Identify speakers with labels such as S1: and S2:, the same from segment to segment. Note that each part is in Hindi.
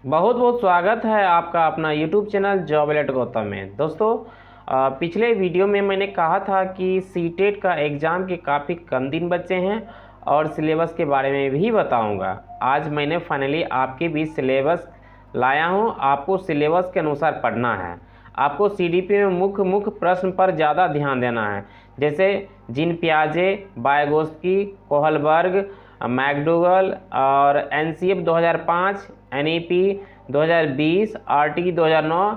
S1: बहुत बहुत स्वागत है आपका अपना YouTube channel job alert Gautam में। दोस्तों, पिछले वीडियो में मैंने कहा था कि सीटेट का एग्ज़ाम के काफ़ी कम दिन बचे हैं और सिलेबस के बारे में भी बताऊंगा। आज मैंने फाइनली आपके बीच सिलेबस लाया हूं। आपको सिलेबस के अनुसार पढ़ना है। आपको CDP में मुख्य प्रश्न पर ज़्यादा ध्यान देना है, जैसे जिन पियाजे, वाइगोत्स्की, कोहलबर्ग, मैकडूगल और NCF 2005, NEP 2020, RT 2009।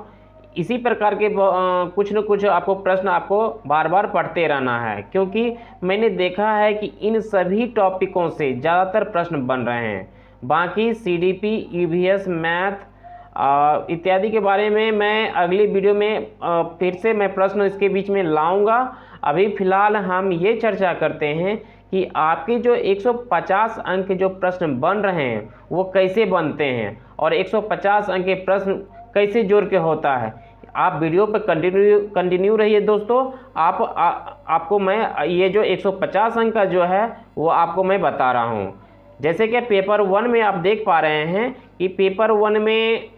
S1: इसी प्रकार के कुछ न कुछ आपको प्रश्न आपको बार बार पढ़ते रहना है, क्योंकि मैंने देखा है कि इन सभी टॉपिकों से ज़्यादातर प्रश्न बन रहे हैं। बाकी CDP, EVS, मैथ इत्यादि के बारे में मैं अगली वीडियो में फिर से मैं प्रश्न इसके बीच में लाऊंगा। अभी फ़िलहाल हम ये चर्चा करते हैं कि आपके जो 150 अंक के जो प्रश्न बन रहे हैं वो कैसे बनते हैं और 150 अंक के प्रश्न कैसे जोड़ के होता है। आप वीडियो पर कंटिन्यू रहिए दोस्तों। आपको मैं ये जो 150 अंक का जो है वो आपको मैं बता रहा हूँ। जैसे कि पेपर 1 में आप देख पा रहे हैं कि पेपर 1 में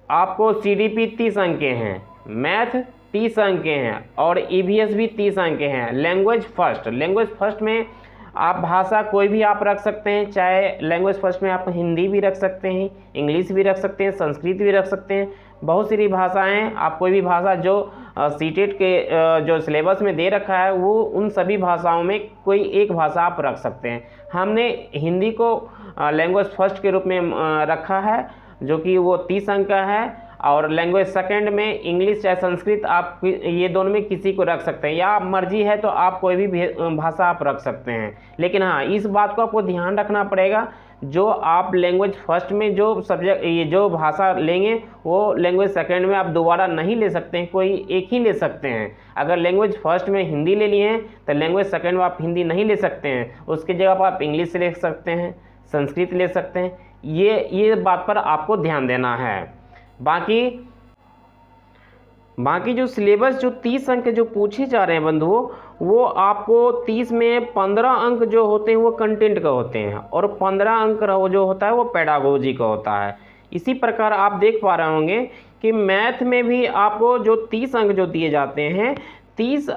S1: आपको CDP 30 अंक के हैं, मैथ 30 अंक के हैं और EVS भी 30 अंक के हैं। लैंग्वेज फर्स्ट में आप भाषा कोई भी आप रख सकते हैं, चाहे लैंग्वेज फर्स्ट में आप हिंदी भी रख सकते हैं, इंग्लिश भी रख सकते हैं, संस्कृत भी रख सकते हैं। बहुत सारी भाषाएं, आप कोई भी भाषा जो सीटेट के जो सिलेबस में दे रखा है वो उन सभी भाषाओं में कोई एक भाषा आप रख सकते हैं। हमने हिंदी को लैंग्वेज फर्स्ट के रूप में रखा है, जो कि वो 30 अंक का है। और लैंग्वेज सेकंड में इंग्लिश चाहे संस्कृत, आप ये दोनों में किसी को रख सकते हैं, या मर्जी है तो आप कोई भी भाषा आप रख सकते हैं। लेकिन हाँ, इस बात को आपको ध्यान रखना पड़ेगा, जो आप लैंग्वेज फर्स्ट में जो सब्जेक्ट ये जो भाषा लेंगे वो लैंग्वेज सेकंड में आप दोबारा नहीं ले सकते हैं, कोई एक ही ले सकते हैं। अगर लैंग्वेज फर्स्ट में हिंदी ले लिए हैं तो लैंग्वेज सेकंड में आप हिंदी नहीं ले सकते हैं, उसकी जगह पर आप इंग्लिश ले सकते हैं, संस्कृत ले सकते हैं। ये बात पर आपको ध्यान देना है। बाकी जो सिलेबस जो 30 अंक जो पूछे जा रहे हैं बंधुओं, वो आपको 30 में 15 अंक जो होते हैं वो कंटेंट का होते हैं और 15 अंक जो होता है वो पेडागोजी का होता है। इसी प्रकार आप देख पा रहे होंगे कि मैथ में भी आपको जो 30 अंक जो दिए जाते हैं, 30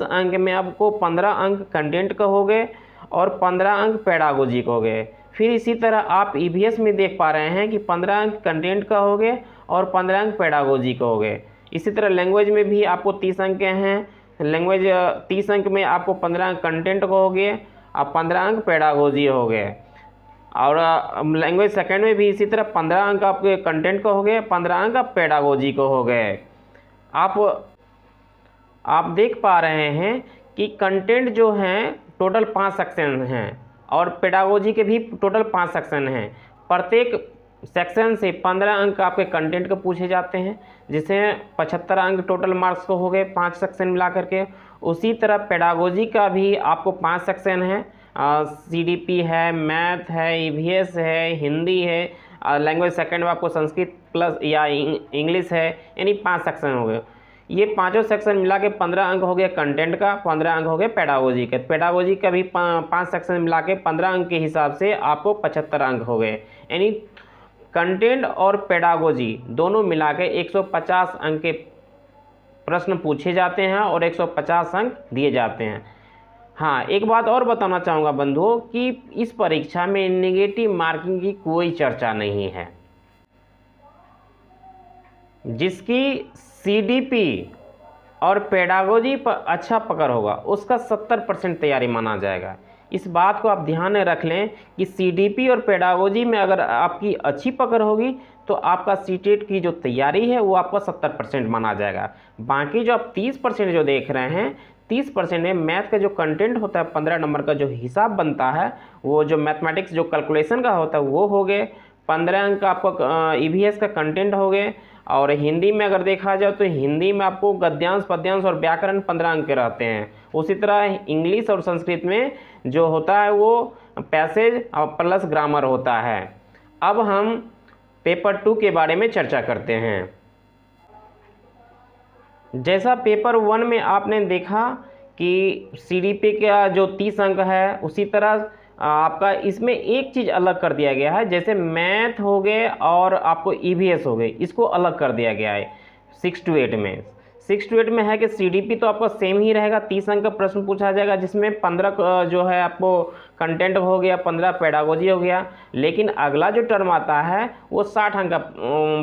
S1: अंक में आपको 15 अंक कंटेंट का हो गए और 15 अंक पेडागोजी का हो गए। फिर इसी तरह आप EVS में देख पा रहे हैं कि 15 अंक कंटेंट का हो गए और 15 अंक पेडागोजी का हो गए। इसी तरह लैंग्वेज में भी आपको 30 अंक के हैं। लैंग्वेज 30 अंक में आपको 15 अंक कंटेंट का हो गए और 15 अंक पेडागोजी हो गए। और लैंग्वेज सेकंड में भी इसी तरह 15 अंक आपके कंटेंट का हो गए, 15 अंक पेडागोजी को हो गए। आप देख पा रहे हैं कि कंटेंट जो हैं टोटल 5 सेक्शन हैं और पेडागोजी के भी टोटल 5 सेक्शन हैं। प्रत्येक सेक्शन से 15 अंक आपके कंटेंट के पूछे जाते हैं, जिसे 75 अंक टोटल मार्क्स को हो गए 5 सेक्शन मिला करके। उसी तरह पेडागोजी का भी आपको 5 सेक्शन है। CDP है, मैथ है, EVS है, हिंदी है, लैंग्वेज सेकंड में आपको संस्कृत प्लस या इंग्लिश है, यानी 5 सेक्शन हो गए। ये पांचों सेक्शन मिला के 15 अंक हो गए कंटेंट का, 15 अंक हो गए पेडागोजी के। पेडागोजी का भी 5 सेक्शन मिला के 15 अंक के हिसाब से आपको 75 अंक हो गए। यानी कंटेंट और पेडागोजी दोनों मिला के 150 अंक के प्रश्न पूछे जाते हैं और 150 अंक दिए जाते हैं। हाँ, एक बात और बताना चाहूँगा बंधुओं कि इस परीक्षा में नेगेटिव मार्किंग की कोई चर्चा नहीं है। जिसकी CDP और पेडागोजी पर अच्छा पकड़ होगा उसका 70% तैयारी माना जाएगा। इस बात को आप ध्यान में रख लें कि CDP और पेडागोजी में अगर आपकी अच्छी पकड़ होगी तो आपका सीटेट की जो तैयारी है वो आपका 70% माना जाएगा। बाकी जो आप 30% जो देख रहे हैं, 30% में मैथ का जो कंटेंट होता है 15 नंबर का जो हिसाब बनता है, वो जो मैथमेटिक्स जो कैलकुलेशन का होता है वो हो गए। 15 अंक का आपको EVS का कंटेंट हो गए। और हिंदी में अगर देखा जाए तो हिंदी में आपको गद्यांश, पद्यांश और व्याकरण 15 अंक के रहते हैं। उसी तरह इंग्लिश और संस्कृत में जो होता है वो पैसेज और प्लस ग्रामर होता है। अब हम पेपर 2 के बारे में चर्चा करते हैं। जैसा पेपर 1 में आपने देखा कि CDP का जो 30 अंक है, उसी तरह आपका इसमें एक चीज़ अलग कर दिया गया है, जैसे मैथ हो गए और आपको ईवीएस हो गए, इसको अलग कर दिया गया है 6 to 8 में। 6 to 8 में है कि सीडीपी तो आपका सेम ही रहेगा, 30 अंक का प्रश्न पूछा जाएगा, जिसमें 15 जो है आपको कंटेंट हो गया, 15 पेडागोजी हो गया। लेकिन अगला जो टर्म आता है वो 60 अंक का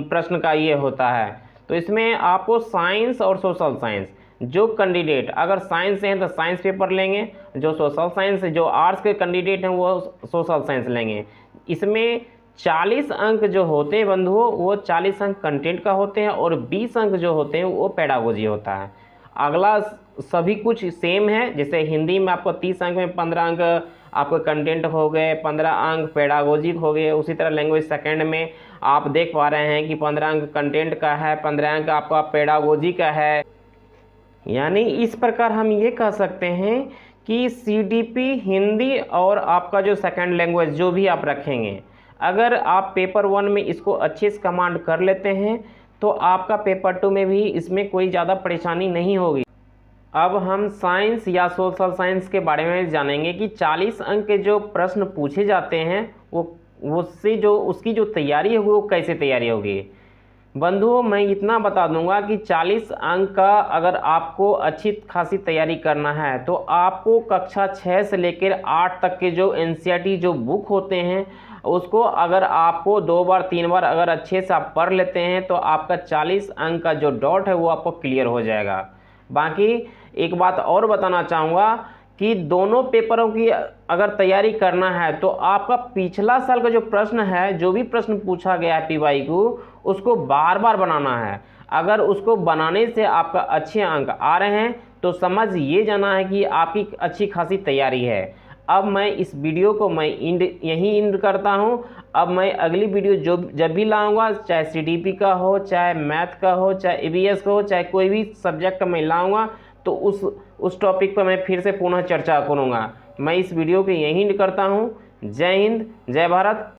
S1: प्रश्न का ये होता है। तो इसमें आपको साइंस और सोशल साइंस, जो कैंडिडेट अगर साइंस से हैं तो साइंस पेपर लेंगे, जो सोशल साइंस जो आर्ट्स के कैंडिडेट हैं वो सोशल साइंस लेंगे। इसमें 40 अंक जो होते हैं बंधुओं, वो 40 अंक कंटेंट का होते हैं और 20 अंक जो होते हैं वो पेडागोजी होता है। अगला सभी कुछ सेम है, जैसे हिंदी में आपको 30 अंक में 15 अंक आपको कंटेंट हो गए, 15 अंक पेडागोजिक हो गए। उसी तरह लैंग्वेज सेकंड में आप देख पा रहे हैं कि 15 अंक कंटेंट का है, 15 अंक आपका पेडागोजी का है। यानी इस प्रकार हम ये कह सकते हैं कि सीडीपी हिंदी और आपका जो सेकंड लैंग्वेज जो भी आप रखेंगे, अगर आप पेपर 1 में इसको अच्छे से कमांड कर लेते हैं तो आपका पेपर 2 में भी इसमें कोई ज़्यादा परेशानी नहीं होगी। अब हम साइंस या सोशल साइंस के बारे में जानेंगे कि 40 अंक के जो प्रश्न पूछे जाते हैं वो उससे जो उसकी जो तैयारी होगी वो कैसे तैयारी होगी। बंधुओं मैं इतना बता दूंगा कि 40 अंक का अगर आपको अच्छी खासी तैयारी करना है तो आपको कक्षा 6 से लेकर 8 तक के जो एनसीईआरटी जो बुक होते हैं उसको अगर आपको 2 बार 3 बार अगर अच्छे से आप पढ़ लेते हैं तो आपका 40 अंक का जो डॉट है वो आपको क्लियर हो जाएगा। बाकी एक बात और बताना चाहूँगा कि दोनों पेपरों की अगर तैयारी करना है तो आपका पिछला साल का जो प्रश्न है, जो भी प्रश्न पूछा गया है पीवाई को, उसको बार बार बनाना है। अगर उसको बनाने से आपका अच्छे अंक आ रहे हैं तो समझ ये जाना है कि आपकी अच्छी खासी तैयारी है। अब मैं इस वीडियो को मैं यहीं इंड करता हूँ। अब मैं अगली वीडियो जब भी लाऊंगा, चाहे सीडीपी का हो, चाहे मैथ का हो, चाहे ईवीएस का हो, चाहे कोई भी सब्जेक्ट मैं लाऊंगा तो उस टॉपिक पर मैं फिर से पुनः चर्चा करूँगा। मैं इस वीडियो को यहीं करता हूँ। जय हिंद, जय भारत।